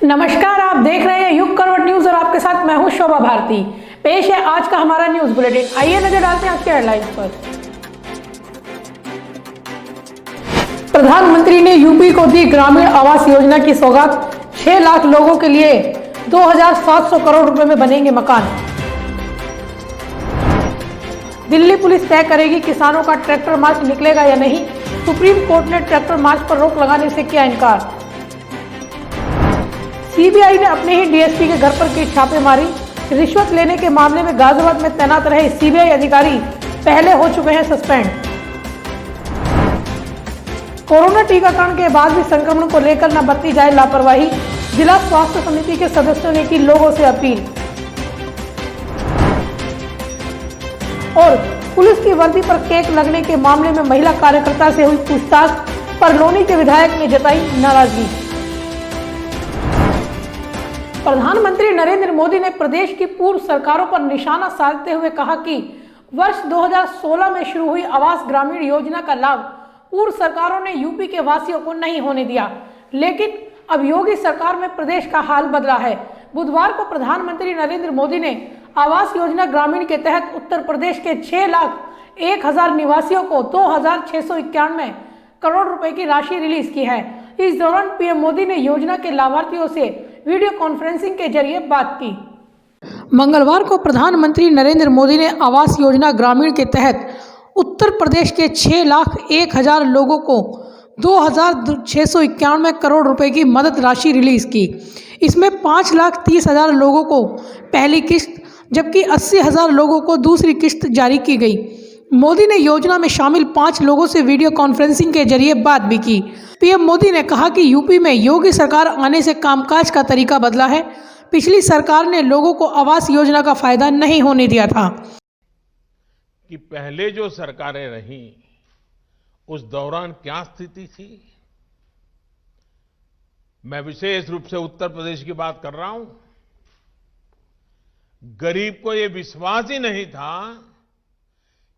नमस्कार, आप देख रहे हैं युग करवट न्यूज और आपके साथ मैं हूं शोभा भारती। पेश है आज का हमारा न्यूज बुलेटिन। आइए नजर डालते हैं आज के हेडलाइंस पर। प्रधानमंत्री ने यूपी को दी ग्रामीण आवास योजना की सौगात। 6 लाख लोगों के लिए 2700 करोड़ रुपए में बनेंगे मकान। दिल्ली पुलिस तय करेगी किसानों का ट्रैक्टर मार्च निकलेगा या नहीं। सुप्रीम कोर्ट ने ट्रैक्टर मार्च पर रोक लगाने से किया इनकार। सीबीआई ने अपने ही डीएसपी के घर पर की छापेमारी। रिश्वत लेने के मामले में गाजियाबाद में तैनात रहे सीबीआई अधिकारी पहले हो चुके हैं सस्पेंड। कोरोना टीकाकरण के बाद भी संक्रमण को लेकर न बरती जाए लापरवाही। जिला स्वास्थ्य समिति के सदस्यों ने की लोगों से अपील। और पुलिस की वर्दी पर केक लगने के मामले में महिला कार्यकर्ता से हुई पूछताछ पर लोनी के विधायक ने जताई नाराजगी। प्रधानमंत्री नरेंद्र मोदी ने प्रदेश की पूर्व सरकारों पर निशाना साधते हुए कहा कि वर्ष 2016 में शुरू हुई आवास ग्रामीण योजना का लाभ पूर्व सरकारों ने यूपी के वासियों को नहीं होने दिया, लेकिन अब योगी सरकार में प्रदेश का हाल बदला है। बुधवार को प्रधानमंत्री नरेंद्र मोदी ने आवास योजना ग्रामीण के तहत उत्तर प्रदेश के 6,01,000 निवासियों को 2,691 करोड़ रुपए की राशि रिलीज की है। इस दौरान पीएम मोदी ने योजना के लाभार्थियों से वीडियो कॉन्फ्रेंसिंग के जरिए बात की। मंगलवार को प्रधानमंत्री नरेंद्र मोदी ने आवास योजना ग्रामीण के तहत उत्तर प्रदेश के 6,01,000 लोगों को 2,691 करोड़ रुपए की मदद राशि रिलीज की। इसमें 5,30,000 लोगों को पहली किस्त जबकि 80,000 लोगों को दूसरी किस्त जारी की गई। मोदी ने योजना में शामिल 5 लोगों से वीडियो कॉन्फ्रेंसिंग के जरिए बात भी की। पीएम मोदी ने कहा कि यूपी में योगी सरकार आने से कामकाज का तरीका बदला है। पिछली सरकार ने लोगों को आवास योजना का फायदा नहीं होने दिया था। कि पहले जो सरकारें रहीं उस दौरान क्या स्थिति थी। मैं विशेष रूप से उत्तर प्रदेश की बात कर रहा हूं। गरीब को यह विश्वास ही नहीं था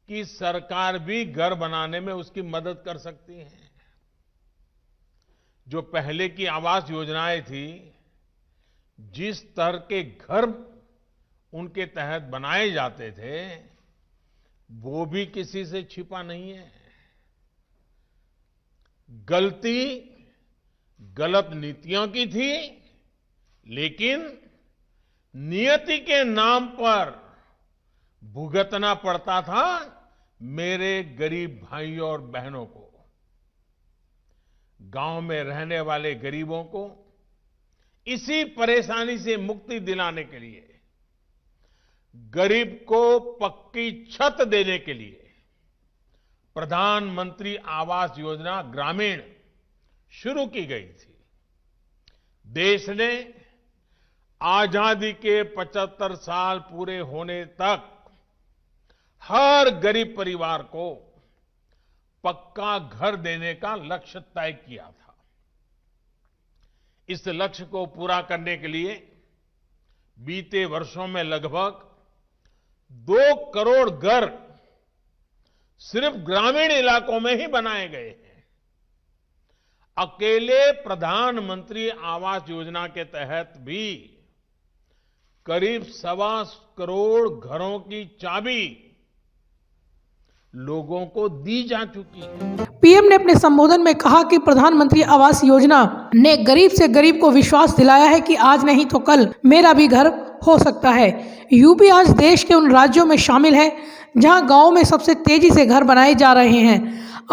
कि सरकार भी घर बनाने में उसकी मदद कर सकती है। जो पहले की आवास योजनाएं थी, जिस तरह के घर उनके तहत बनाए जाते थे, वो भी किसी से छिपा नहीं है। गलती गलत नीतियों की थी, लेकिन नियति के नाम पर भुगतना पड़ता था मेरे गरीब भाइयों और बहनों को। गांव में रहने वाले गरीबों को इसी परेशानी से मुक्ति दिलाने के लिए, गरीब को पक्की छत देने के लिए प्रधानमंत्री आवास योजना ग्रामीण शुरू की गई थी। देश ने आजादी के 75 साल पूरे होने तक हर गरीब परिवार को पक्का घर देने का लक्ष्य तय किया था। इस लक्ष्य को पूरा करने के लिए बीते वर्षों में लगभग 2 करोड़ घर सिर्फ ग्रामीण इलाकों में ही बनाए गए हैं। अकेले प्रधानमंत्री आवास योजना के तहत भी करीब 1.25 करोड़ घरों की चाबी लोगों को दी जा चुकी है। पीएम ने अपने संबोधन में कहा कि प्रधानमंत्री आवास योजना ने गरीब से गरीब को विश्वास दिलाया है कि आज नहीं तो कल मेरा भी घर हो सकता है। यूपी आज देश के उन राज्यों में शामिल है जहां गांवों में सबसे तेजी से घर बनाए जा रहे हैं।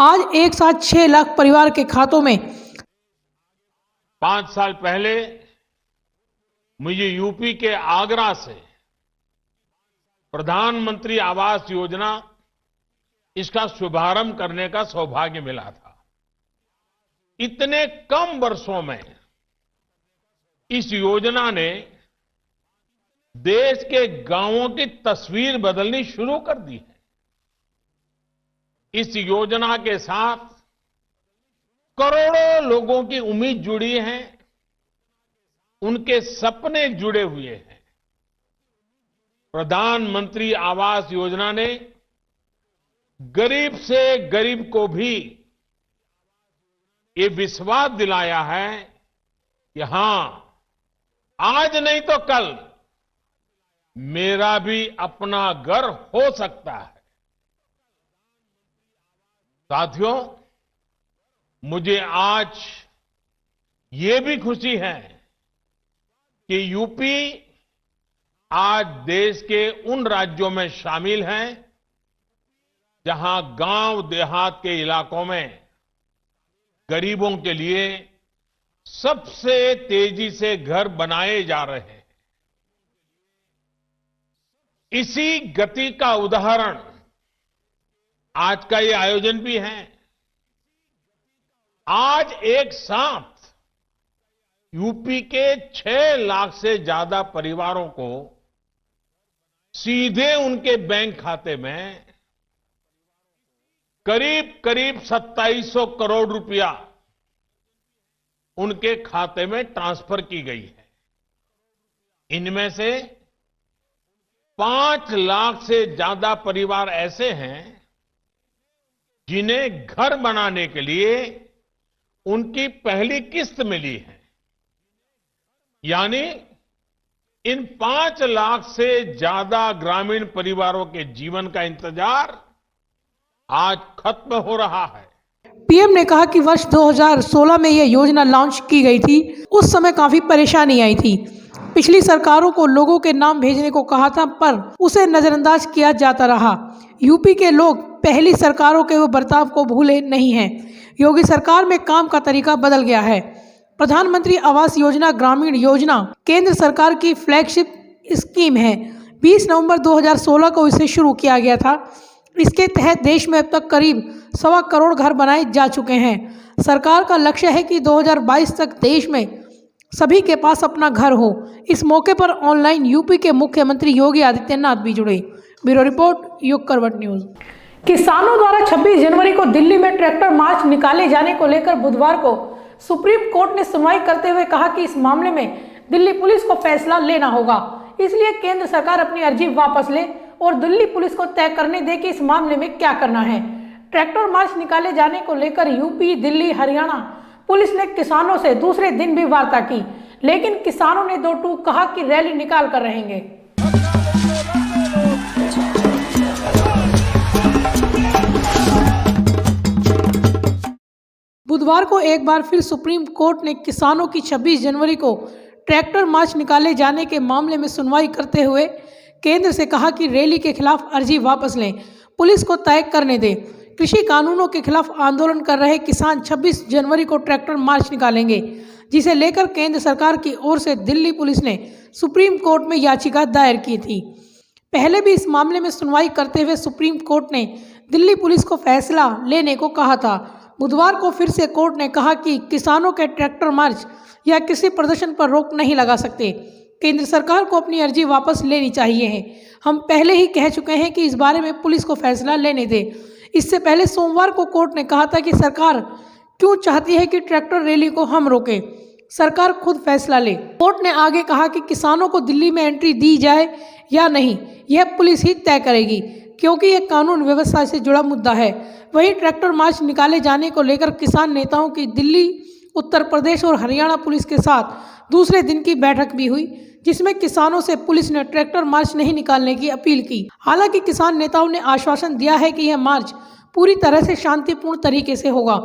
आज एक साथ 6 लाख परिवार के खातों में 5 साल पहले मुझे यूपी के आगरा से प्रधानमंत्री आवास योजना इसका शुभारंभ करने का सौभाग्य मिला था। इतने कम वर्षों में इस योजना ने देश के गांवों की तस्वीर बदलनी शुरू कर दी है। इस योजना के साथ करोड़ों लोगों की उम्मीद जुड़ी है, उनके सपने जुड़े हुए हैं। प्रधानमंत्री आवास योजना ने गरीब से गरीब को भी ये विश्वास दिलाया है कि हां, आज नहीं तो कल मेरा भी अपना घर हो सकता है। साथियों, मुझे आज ये भी खुशी है कि यूपी आज देश के उन राज्यों में शामिल है जहां गांव देहात के इलाकों में गरीबों के लिए सबसे तेजी से घर बनाए जा रहे हैं। इसी गति का उदाहरण आज का ये आयोजन भी है। आज एक साथ यूपी के 6 लाख से ज्यादा परिवारों को सीधे उनके बैंक खाते में करीब करीब 2700 करोड़ रुपया उनके खाते में ट्रांसफर की गई है। इनमें से 5 लाख से ज्यादा परिवार ऐसे हैं जिन्हें घर बनाने के लिए उनकी पहली किस्त मिली है। यानी इन 5 लाख से ज्यादा ग्रामीण परिवारों के जीवन का इंतजार आज खत्म हो रहा है। पीएम ने कहा कि वर्ष 2016 में यह योजना लॉन्च की गई थी। उस समय काफी परेशानी आई थी। पिछली सरकारों को लोगों के नाम भेजने को कहा था, पर उसे नजरअंदाज किया जाता रहा। यूपी के लोग पहली सरकारों के वो बर्ताव को भूले नहीं हैं। योगी सरकार में काम का तरीका बदल गया है। प्रधानमंत्री आवास योजना ग्रामीण योजना केंद्र सरकार की फ्लैगशिप स्कीम है। 20 नवंबर 2016 को इसे शुरू किया गया था। इसके तहत देश में अब तक करीब 1.25 करोड़ घर बनाए जा चुके हैं। सरकार का लक्ष्य है कि 2022 तक देश में सभी के पास अपना घर हो। इस मौके पर ऑनलाइन यूपी के मुख्यमंत्री योगी आदित्यनाथ भी जुड़े। ब्यूरो रिपोर्ट, युग करवट न्यूज। किसानों द्वारा 26 जनवरी को दिल्ली में ट्रैक्टर मार्च निकाले जाने को लेकर बुधवार को सुप्रीम कोर्ट ने सुनवाई करते हुए कहा कि इस मामले में दिल्ली पुलिस को फैसला लेना होगा। इसलिए केंद्र सरकार अपनी अर्जी वापस ले और दिल्ली पुलिस को तय करने दे कि इस मामले में क्या करना है। ट्रैक्टर मार्च निकाले जाने को लेकर यूपी, दिल्ली, हरियाणा पुलिस ने किसानों से दूसरे दिन भी वार्ता की, लेकिन किसानों ने दो टूक कहा कि रैली निकाल कर रहेंगे। बुधवार को एक बार फिर सुप्रीम कोर्ट ने किसानों की 26 जनवरी को ट्रैक्टर मार्च निकाले जाने के मामले में सुनवाई करते हुए केंद्र से कहा कि रैली के खिलाफ अर्जी वापस लें, पुलिस को तय करने दें। कृषि कानूनों के खिलाफ आंदोलन कर रहे किसान 26 जनवरी को ट्रैक्टर मार्च निकालेंगे, जिसे लेकर केंद्र सरकार की ओर से दिल्ली पुलिस ने सुप्रीम कोर्ट में याचिका दायर की थी। पहले भी इस मामले में सुनवाई करते हुए सुप्रीम कोर्ट ने दिल्ली पुलिस को फैसला लेने को कहा था। बुधवार को फिर से कोर्ट ने कहा कि किसानों के ट्रैक्टर मार्च या किसी प्रदर्शन पर रोक नहीं लगा सकते। केंद्र सरकार को अपनी अर्जी वापस लेनी चाहिए है। हम पहले ही कह चुके हैं कि इस बारे में पुलिस को फैसला लेने दे। इससे पहले सोमवार को कोर्ट ने कहा था कि सरकार क्यों चाहती है कि ट्रैक्टर रैली को हम रोकें, सरकार खुद फैसला ले। कोर्ट ने आगे कहा कि किसानों को दिल्ली में एंट्री दी जाए या नहीं, यह पुलिस ही तय करेगी, क्योंकि यह कानून व्यवस्था से जुड़ा मुद्दा है। वहीं ट्रैक्टर मार्च निकाले जाने को लेकर किसान नेताओं की दिल्ली, उत्तर प्रदेश और हरियाणा पुलिस के साथ दूसरे दिन की बैठक भी हुई, जिसमें किसानों से पुलिस ने ट्रैक्टर मार्च नहीं निकालने की अपील की। हालांकि किसान नेताओं ने आश्वासन दिया है कि यह मार्च पूरी तरह से शांतिपूर्ण तरीके से होगा।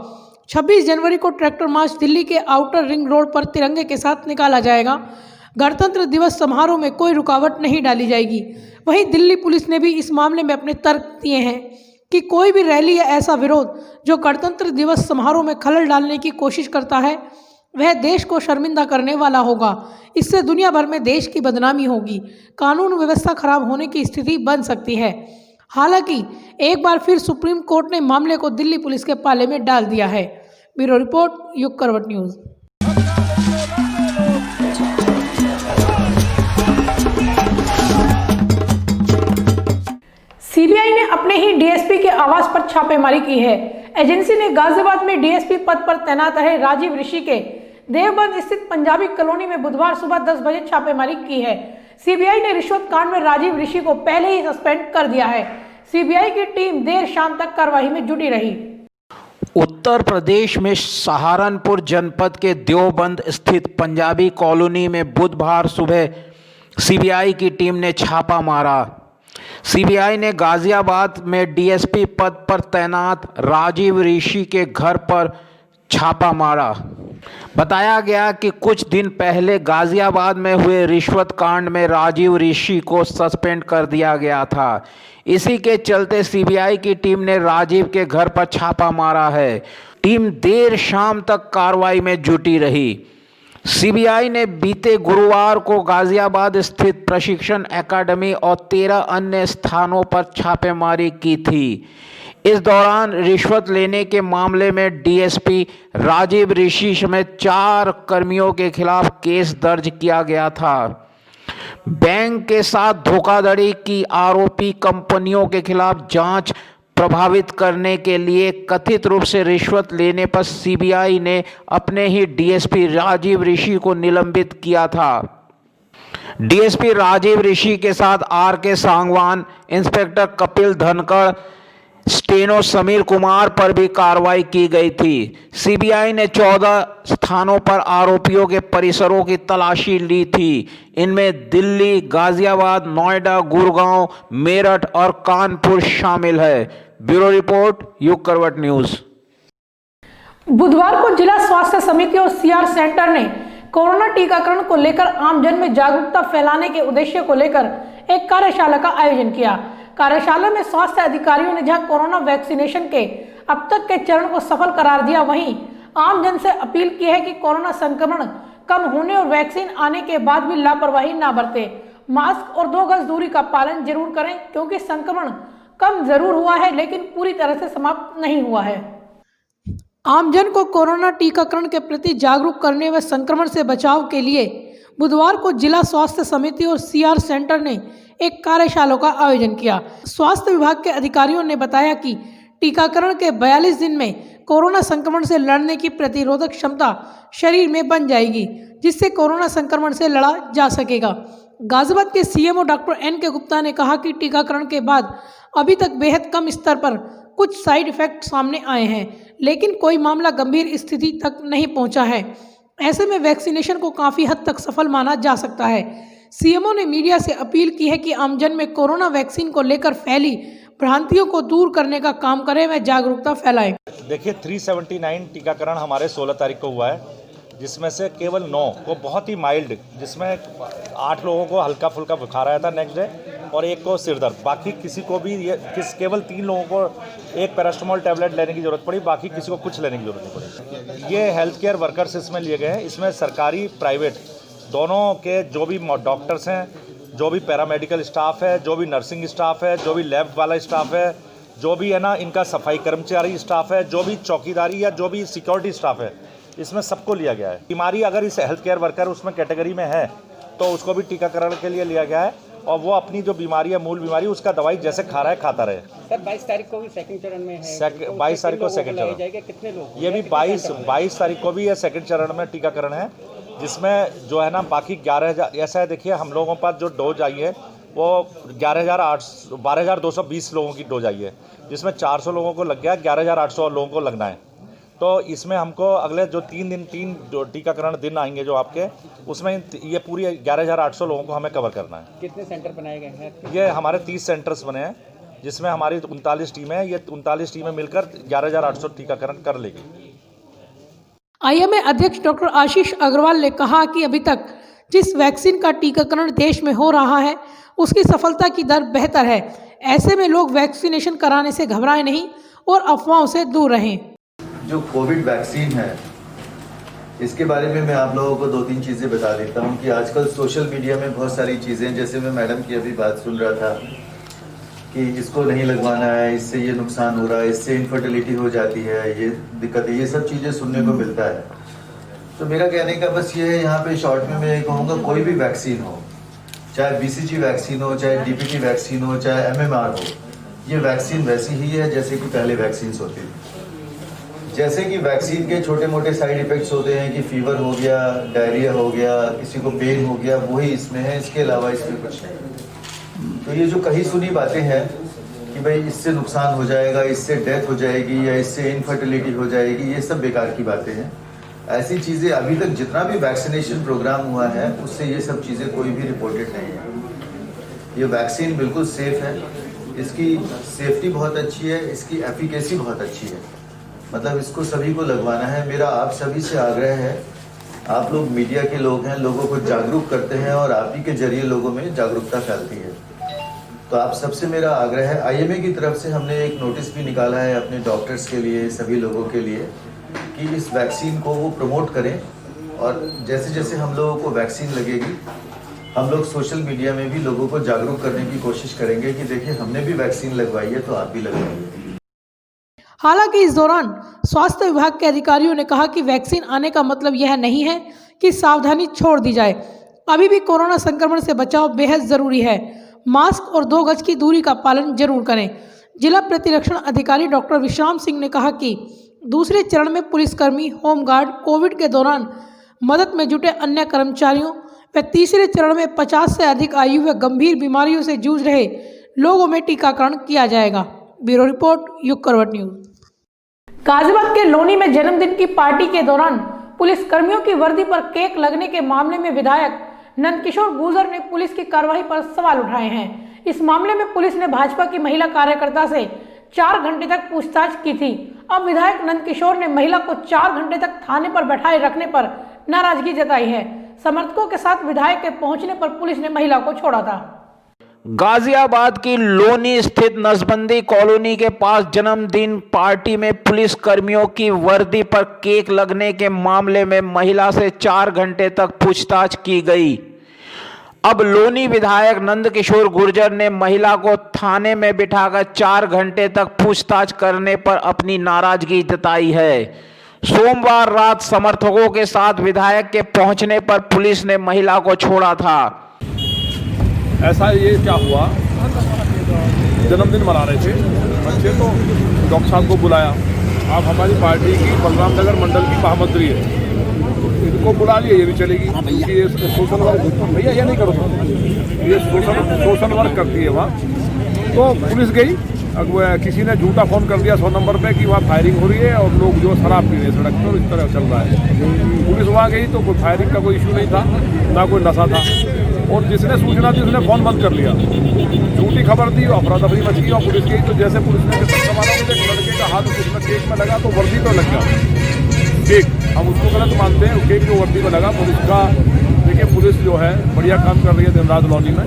26 जनवरी को ट्रैक्टर मार्च दिल्ली के आउटर रिंग रोड पर तिरंगे के साथ निकाला जाएगा। गणतंत्र दिवस समारोह में कोई रुकावट नहीं डाली जाएगी। वहीं दिल्ली पुलिस ने भी इस मामले में अपने तर्क दिए हैं कि कोई भी रैली या ऐसा विरोध जो गणतंत्र दिवस समारोह में खलल डालने की कोशिश करता है, वह देश को शर्मिंदा करने वाला होगा। इससे दुनिया भर में देश की बदनामी होगी, कानून व्यवस्था खराब होने की स्थिति बन सकती है। हालांकि एक बार फिर सुप्रीम कोर्ट ने मामले को दिल्ली पुलिस के पाले में डाल दिया है। ब्यूरो रिपोर्ट, युग करवट न्यूज। सीबीआई ने अपने ही डीएसपी के आवास पर छापेमारी की है। एजेंसी ने गाजियाबाद में डीएसपी पद पर तैनात रहे राजीव ऋषि के देवबंद स्थित पंजाबी कॉलोनी में बुधवार सुबह 10 बजे छापेमारी की है। सीबीआई ने रिश्वत कांड में राजीव ऋषि को पहले ही सस्पेंड कर दिया है। सीबीआई की टीम देर शाम तक कार्रवाई में जुटी रही। उत्तर प्रदेश में सहारनपुर जनपद के देवबंद स्थित पंजाबी कॉलोनी में बुधवार सुबह सीबीआई की टीम ने छापा मारा। सीबीआई ने गाजियाबाद में डीएसपी पद पर तैनात राजीव ऋषि के घर पर छापा मारा। बताया गया कि कुछ दिन पहले गाजियाबाद में हुए रिश्वत कांड में राजीव ऋषि को सस्पेंड कर दिया गया था। इसी के चलते सीबीआई की टीम ने राजीव के घर पर छापा मारा है। टीम देर शाम तक कार्रवाई में जुटी रही। सीबीआई ने बीते गुरुवार को गाजियाबाद स्थित प्रशिक्षण एकेडमी और 13 अन्य स्थानों पर छापेमारी की थी। इस दौरान रिश्वत लेने के मामले में डीएसपी राजीव ऋषि समेत 4 कर्मियों के खिलाफ केस दर्ज किया गया था। बैंक के साथ धोखाधड़ी की आरोपी कंपनियों के खिलाफ जांच प्रभावित करने के लिए कथित रूप से रिश्वत लेने पर सीबीआई ने अपने ही डीएसपी राजीव ऋषि को निलंबित किया था। डीएसपी राजीव ऋषि के साथ आर के सांगवान, इंस्पेक्टर कपिल धनखड़, स्टेनो समीर कुमार पर भी कार्रवाई की गई थी। सीबीआई ने 14 स्थानों पर आरोपियों के परिसरों की तलाशी ली थी। इनमें दिल्ली, गाजियाबाद, नोएडा, गुड़गांव, मेरठ और कानपुर शामिल है। ब्यूरो रिपोर्ट, युग करवट न्यूज। बुधवार को जिला स्वास्थ्य समिति और सीआर सेंटर ने कोरोना टीकाकरण को लेकर आमजन में जागरूकता फैलाने के उद्देश्य को लेकर एक कार्यशाला का आयोजन किया। कार्यशाला में स्वास्थ्य अधिकारियों ने जहां कोरोना वैक्सीनेशन के अब तक के चरण को सफल करार दिया, वहीं आमजन से अपील की है कि कोरोना संक्रमण कम होने और वैक्सीन आने के बाद भी लापरवाही ना बरतें। मास्क और 2 गज दूरी का पालन जरूर करें, क्योंकि संक्रमण कम जरूर हुआ है लेकिन पूरी तरह से समाप्त नहीं हुआ है। आमजन को कोरोना टीकाकरण के प्रति जागरूक करने व संक्रमण से बचाव के लिए बुधवार को जिला स्वास्थ्य समिति और सीआर सेंटर ने एक कार्यशाला का आयोजन किया। स्वास्थ्य विभाग के अधिकारियों ने बताया कि टीकाकरण के 42 दिन में कोरोना संक्रमण से लड़ने की प्रतिरोधक क्षमता शरीर में बन जाएगी, जिससे कोरोना संक्रमण से लड़ा जा सकेगा। गाजियाबाद के सीएमओ डॉक्टर एन के गुप्ता ने कहा कि टीकाकरण के बाद अभी तक बेहद कम स्तर पर कुछ साइड इफेक्ट सामने आए हैं, लेकिन कोई मामला गंभीर स्थिति तक नहीं पहुंचा है। ऐसे में वैक्सीनेशन को काफ़ी हद तक सफल माना जा सकता है। सीएमओ ने मीडिया से अपील की है कि आमजन में कोरोना वैक्सीन को लेकर फैली भ्रांतियों को दूर करने का काम करें व जागरूकता फैलाएं। देखिए 379 टीकाकरण हमारे 16 तारीख को हुआ है, जिसमें से केवल 9 को बहुत ही माइल्ड, जिसमें 8 लोगों को हल्का फुल्का बुखार आया था नेक्स्ट डे और 1 को सिर दर्द। बाकी किसी को भी केवल 3 लोगों को एक पैरास्टामोल टैबलेट लेने की जरूरत पड़ी, बाकी किसी को कुछ लेने की जरूरत नहीं पड़ी। ये हेल्थ केयर वर्कर्स इसमें लिए गए हैं। इसमें सरकारी प्राइवेट दोनों के जो भी डॉक्टर्स हैं, जो भी पैरामेडिकल स्टाफ है, जो भी नर्सिंग स्टाफ है, जो भी लैब वाला स्टाफ है, जो भी है ना इनका सफाई कर्मचारी स्टाफ है, जो भी चौकीदारी या जो भी सिक्योरिटी स्टाफ है, इसमें सबको लिया गया है। बीमारी अगर इस हेल्थ केयर वर्कर उसमें कैटेगरी में है तो उसको भी टीकाकरण के लिए लिया गया है, और वो अपनी जो बीमारी है, मूल बीमारी, उसका दवाई जैसे खा रहा है खाता रहे। सर 22 तारीख को भी सेकंड चरण में है। 22 तारीख को सेकंड चरण, कितने लोग? ये भी 22 तारीख को भी ये सेकंड चरण में टीकाकरण है, जिसमें जो है ना बाकी 11,000 ऐसा है। देखिए हम लोगों के पास जो डोज आई है वो 12,220 लोगों की डोज आई है, जिसमें 400 लोगों को लग गया, 11,800 लोगों को लगना है। तो इसमें हमको अगले जो 3 टीकाकरण दिन आएंगे जो आपके, उसमें ये पूरी 11,800 लोगों को हमें कवर करना है। कितने सेंटर बनाए गए हैं? ये हमारे 30 सेंटर्स बने हैं, जिसमें हमारी 39 टीमें हैं। ये 39 टीमें मिलकर 11,800 टीकाकरण कर लेगी। आईएमए अध्यक्ष डॉक्टर आशीष अग्रवाल ने कहा कि अभी तक जिस वैक्सीन का टीकाकरण देश में हो रहा है उसकी सफलता की दर बेहतर है। ऐसे में लोग वैक्सीनेशन कराने से घबराएं नहीं और अफवाहों से दूर रहें। जो कोविड वैक्सीन है, इसके बारे में मैं आप लोगों को 2-3 चीज़ें बता देता हूं कि आजकल सोशल मीडिया में बहुत सारी चीज़ें, जैसे मैं मैडम की अभी बात सुन रहा था कि इसको नहीं लगवाना है, इससे ये नुकसान हो रहा है, इससे इनफर्टिलिटी हो जाती है, ये दिक्कत है, ये सब चीज़ें सुनने को मिलता है। तो मेरा कहने का बस ये है, यहाँ पे शॉर्ट में मैं कहूँगा, कोई भी वैक्सीन हो, चाहे BCG वैक्सीन हो, चाहे DPT वैक्सीन हो, चाहे MMR हो, ये वैक्सीन वैसी ही है जैसे कि पहले वैक्सीन होती थी। जैसे कि वैक्सीन के छोटे मोटे साइड इफेक्ट्स होते हैं कि फीवर हो गया, डायरिया हो गया, किसी को पेन हो गया, वही इसमें है, इसके अलावा इसमें कुछ नहीं। तो ये जो कही सुनी बातें हैं कि भाई इससे नुकसान हो जाएगा, इससे डेथ हो जाएगी या इससे इनफर्टिलिटी हो जाएगी, ये सब बेकार की बातें हैं। ऐसी चीज़ें अभी तक जितना भी वैक्सीनेशन प्रोग्राम हुआ है उससे ये सब चीज़ें कोई भी रिपोर्टेड नहीं है। ये वैक्सीन बिल्कुल सेफ है, इसकी सेफ्टी बहुत अच्छी है, इसकी एफिकेसी बहुत अच्छी है, मतलब इसको सभी को लगवाना है। मेरा आप सभी से आग्रह है, आप लोग मीडिया के लोग हैं, लोगों को जागरूक करते हैं और आप ही के जरिए लोगों में जागरूकता फैलती है। तो आप सबसे मेरा आग्रह है, आईएमए की तरफ से हमने एक नोटिस भी निकाला है अपने डॉक्टर्स के लिए, सभी लोगों के लिए, कि इस वैक्सीन को वो प्रमोट करें। और जैसे जैसे हम लोगों को वैक्सीन लगेगी, हम लोग सोशल मीडिया में भी लोगों को जागरूक करने की कोशिश करेंगे कि देखिए हमने भी वैक्सीन लगवाई है तो आप भी लगवाइए। हालांकि इस दौरान स्वास्थ्य विभाग के अधिकारियों ने कहा कि वैक्सीन आने का मतलब यह नहीं है कि सावधानी छोड़ दी जाए। अभी भी कोरोना संक्रमण से बचाव बेहद जरूरी है। मास्क और 2 गज की दूरी का पालन जरूर करें। जिला प्रतिरक्षण अधिकारी डॉक्टर विश्राम सिंह ने कहा कि दूसरे चरण में पुलिसकर्मी, होमगार्ड, कोविड के दौरान मदद में जुटे अन्य कर्मचारियों व तीसरे चरण में 50 से अधिक आयु व गंभीर बीमारियों से जूझ रहे लोगों में टीकाकरण किया जाएगा। ब्यूरो रिपोर्ट, युग करवट न्यूज। गाजियाबाद के लोनी में जन्मदिन की पार्टी के दौरान पुलिसकर्मियों की वर्दी पर केक लगने के मामले में विधायक नंदकिशोर गुर्जर ने पुलिस की कार्रवाई पर सवाल उठाए हैं। इस मामले में पुलिस ने भाजपा की महिला कार्यकर्ता से 4 घंटे तक पूछताछ की थी। अब विधायक नंदकिशोर ने महिला को 4 घंटे तक थाने पर बैठाए रखने पर नाराजगी जताई है। समर्थकों के साथ विधायक के पहुंचने पर पुलिस ने महिला को छोड़ा था। गाजियाबाद की लोनी स्थित नसबंदी कॉलोनी के पास जन्मदिन पार्टी में पुलिस कर्मियों की वर्दी पर केक लगने के मामले में महिला से 4 घंटे तक पूछताछ की गई। अब लोनी विधायक नंदकिशोर गुर्जर ने महिला को थाने में बिठाकर 4 घंटे तक पूछताछ करने पर अपनी नाराजगी जताई है। सोमवार रात समर्थकों के साथ विधायक के पहुंचने पर पुलिस ने महिला को छोड़ा था। ऐसा ये क्या हुआ, जन्मदिन मना रहे थे बच्चे, तो डॉक्टर साहब को बुलाया। आप हमारी पार्टी की बलराम नगर मंडल की महामंत्री है, इनको बुला लिया, ये भी चलेगी क्योंकि ये सोशल वर्क, भैया ये नहीं करो, ये सोशल वर्क करती है वहाँ। तो पुलिस गई, किसी ने झूठा फ़ोन कर दिया 100 नंबर पे कि वहाँ फायरिंग हो रही है और लोग जो शराब पी रहे हैं सड़क पर, इस तरह चल रहा है। पुलिस वहाँ गई तो कोई फायरिंग का कोई इशू नहीं था, ना कोई नशा था, और जिसने सूचना दी उसने फ़ोन बंद कर लिया। झूठी खबर दी, अफरा तफरी मच गई और पुलिस गई। तो जैसे पुलिस ने लड़के का हाथ उसमें केक में लगा तो वर्दी पर लग गया केक। हम उसको गलत मानते हैं, केक जो वर्दी पर लगा पुलिस का। देखिए पुलिस जो है बढ़िया काम कर रही है दिन रात लॉनी में।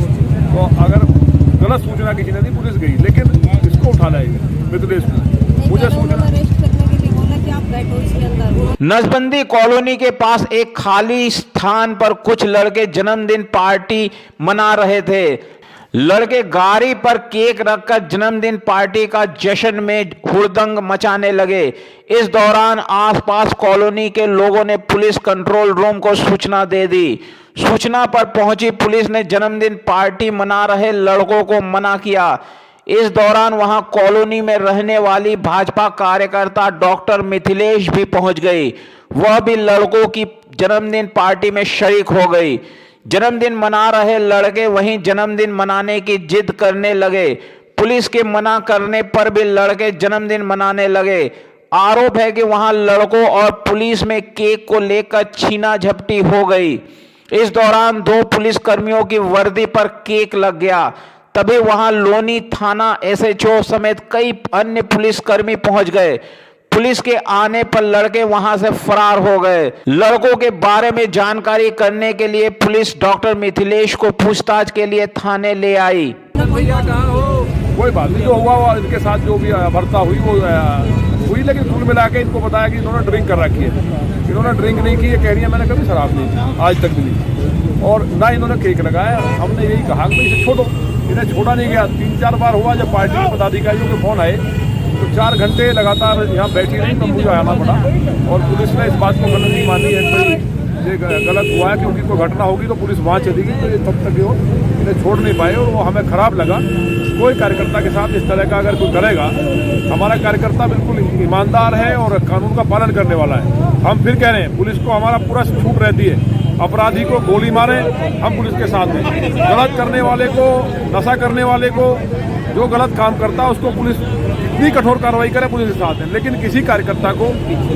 तो अगर गलत सूचना किसी ने दी, पुलिस गई, लेकिन इसको उठा लाएगी मिथिलेश को। मुझे सूचना नसबंदी कॉलोनी के पास एक खाली स्थान पर कुछ लड़के जन्मदिन पार्टी मना रहे थे। लड़के गाड़ी पर केक रखकर जन्मदिन पार्टी का जश्न में हुड़दंग मचाने लगे। इस दौरान आसपास कॉलोनी के लोगों ने पुलिस कंट्रोल रूम को सूचना दे दी। सूचना पर पहुंची पुलिस ने जन्मदिन पार्टी मना रहे लड़कों को मना किया। इस दौरान वहां कॉलोनी में रहने वाली भाजपा कार्यकर्ता डॉक्टर मिथिलेश भी पहुंच गई। वह भी लड़कों की जन्मदिन पार्टी में शरीक हो गई। जन्मदिन मना रहे लड़के वहीं जन्मदिन मनाने की जिद करने लगे। पुलिस के मना करने पर भी लड़के जन्मदिन मनाने लगे। आरोप है कि वहां लड़कों और पुलिस में केक को लेकर छीना झपटी हो गई। इस दौरान 2 पुलिसकर्मियों की वर्दी पर केक लग गया। तभी वहां लोनी थाना एसएचओ समेत कई अन्य पुलिसकर्मी पहुंच गए। पुलिस के आने पर लड़के वहां से फरार हो गए। लड़कों के बारे में जानकारी करने के लिए पुलिस डॉक्टर मिथिलेश को पूछताछ के लिए थाने ले आई। कोई बात नहीं, जो हुआ इनके साथ जो भी वार्ता हुई वो हुई, लेकिन कुल मिला के इनको बताया कि इन्होंने ड्रिंक कर रखी है। इन्होंने ड्रिंक नहीं की, ये कह रही है मैंने कभी शराब नहीं की, आज तक भी नहीं, और ना इन्होंने केक लगाया। हमने यही कहा कि इसे छोड़ो, इन्हें छोड़ा नहीं गया। 3-4 बार हुआ जब पार्टी के पदाधिकारियों के फ़ोन आए तो 4 घंटे लगातार यहाँ बैठी रही, तो मुझे आना पड़ा। और पुलिस ने इस बात को गलत नहीं मानी है, तो ये गलत हुआ है क्योंकि कोई घटना होगी तो पुलिस वहाँ चली गई, तो ये तब तक इन्हें छोड़ नहीं पाए और वो हमें ख़राब लगा। कोई कार्यकर्ता के साथ इस तरह का अगर कोई करेगा, हमारा कार्यकर्ता बिल्कुल ईमानदार है और कानून का पालन करने वाला है। हम फिर कह रहे हैं पुलिस को हमारा पूरा छूट रहती है, अपराधी को गोली मारे हम पुलिस के साथ हैं, गलत करने वाले को, नशा करने वाले को जो गलत काम करता है उसको पुलिस इतनी कठोर कार्रवाई करे, पुलिस के साथ है। लेकिन किसी कार्यकर्ता को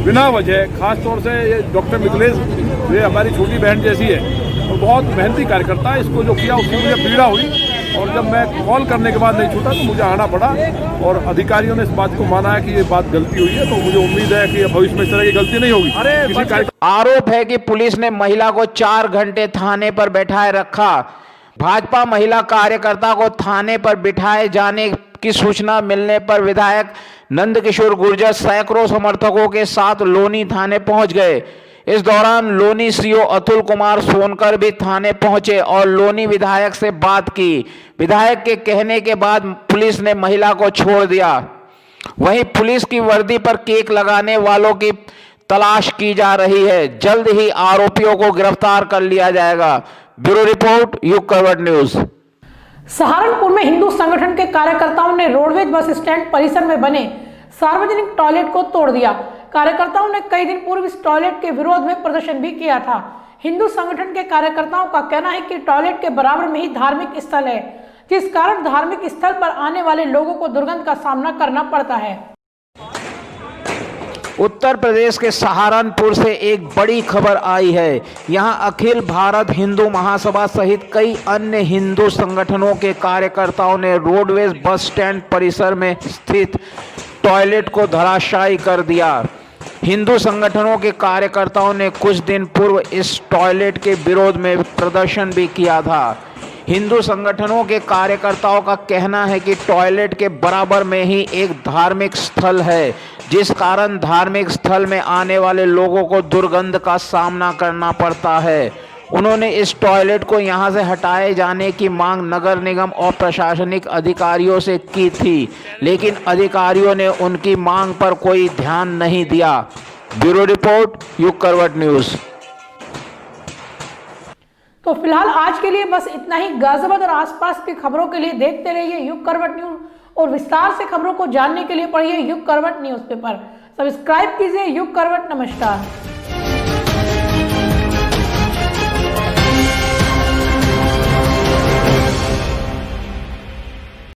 बिना वजह, खास तौर से ये डॉक्टर मिथिलेश, ये हमारी छोटी बहन जैसी है और बहुत मेहनती कार्यकर्ता है, इसको जो किया उससे मुझे पीड़ा हुई और जब मैं कॉल करने के बाद नहीं छूटा तो मुझे आना पड़ा और अधिकारियों ने इस बात को माना है कि ये बात गलती हुई है। तो मुझे उम्मीद है कि भविष्य में इस तरह की गलती नहीं होगी। आरोप है कि पुलिस ने महिला को 4 घंटे थाने पर बैठाए रखा। भाजपा महिला कार्यकर्ता को थाने पर बिठाए जाने की सूचना मिलने पर विधायक नंदकिशोर गुर्जर सैकड़ों समर्थकों के साथ लोनी थाने पहुंच गए। इस दौरान लोनी सीओ अतुल कुमार सोनकर भी थाने पहुंचे और लोनी विधायक से बात की। विधायक के कहने के बाद पुलिस ने महिला को छोड़ दिया। वहीं पुलिस की वर्दी पर केक लगाने वालों की तलाश की जा रही है। जल्द ही आरोपियों को गिरफ्तार कर लिया जाएगा। ब्यूरो रिपोर्ट, युग करवट न्यूज। सहारनपुर में हिंदू संगठन के कार्यकर्ताओं ने रोडवेज बस स्टैंड परिसर में बने सार्वजनिक टॉयलेट को तोड़ दिया। कार्यकर्ताओं ने कई दिन पूर्व इस टॉयलेट के विरोध में प्रदर्शन भी किया था। हिंदू संगठन के कार्यकर्ताओं का कहना है कि टॉयलेट के बराबर में ही धार्मिक स्थल है, जिस कारण धार्मिक स्थल पर आने वाले लोगों को दुर्गंध का सामना करना पड़ता है। उत्तर प्रदेश के सहारनपुर से एक बड़ी खबर आई है। यहां अखिल भारत हिंदू महासभा सहित कई अन्य हिंदू संगठनों के कार्यकर्ताओं ने रोडवेज बस स्टैंड परिसर में स्थित टॉयलेट को धराशायी कर दिया। हिंदू संगठनों के कार्यकर्ताओं ने कुछ दिन पूर्व इस टॉयलेट के विरोध में प्रदर्शन भी किया था। हिंदू संगठनों के कार्यकर्ताओं का कहना है कि टॉयलेट के बराबर में ही एक धार्मिक स्थल है, जिस कारण धार्मिक स्थल में आने वाले लोगों को दुर्गंध का सामना करना पड़ता है। उन्होंने इस टॉयलेट को यहां से हटाए जाने की मांग नगर निगम और प्रशासनिक अधिकारियों से की थी, लेकिन अधिकारियों ने उनकी मांग पर कोई ध्यान नहीं दिया। ब्यूरो रिपोर्ट, युग करवट न्यूज। तो फिलहाल आज के लिए बस इतना ही। गाजियाबाद और आसपास की खबरों के लिए देखते रहिए युग करवट न्यूज और विस्तार से खबरों को जानने के लिए पढ़िए युग करवट न्यूज़पेपर। सब्सक्राइब कीजिए युग करवट। नमस्कार।